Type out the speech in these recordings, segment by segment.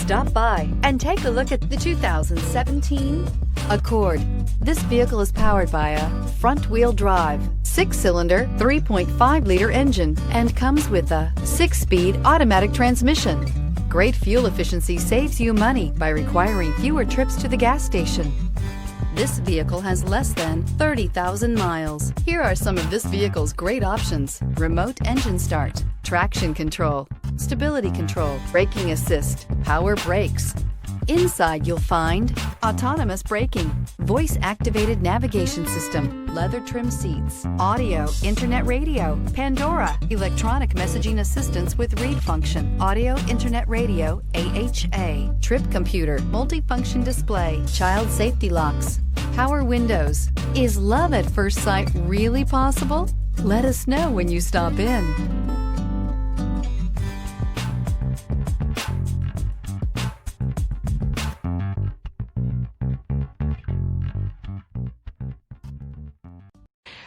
Stop by and take a look at the 2017 Accord. This vehicle is powered by a front-wheel drive, 6-cylinder, 3.5-liter engine and comes with a 6-speed automatic transmission. Great fuel efficiency saves you money by requiring fewer trips to the gas station. This vehicle has less than 30,000 miles. Here are some of this vehicle's great options: remote engine start, traction control, stability control, braking assist, power brakes. Inside you'll find autonomous braking, voice-activated navigation system, leather trim seats, audio, internet radio, Pandora, electronic messaging assistance with read function, audio, internet radio, AHA, trip computer, multifunction display, child safety locks, power windows. Is love at first sight really possible? Let us know when you stop in.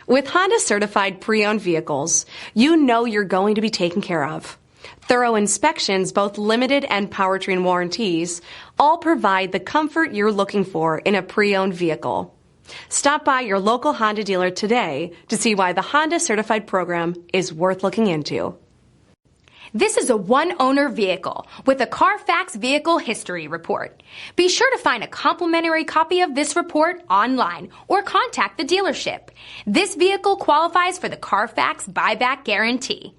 With Honda certified pre-owned vehicles, you know you're going to be taken care of. Thorough inspections, both limited and powertrain warranties, all provide the comfort you're looking for in a pre-owned vehicle. Stop by your local Honda dealer today to see why the Honda certified program is worth looking into. This is a one-owner vehicle with a Carfax Vehicle History Report. Be sure to find a complimentary copy of this report online or contact the dealership. This vehicle qualifies for the Carfax Buyback Guarantee.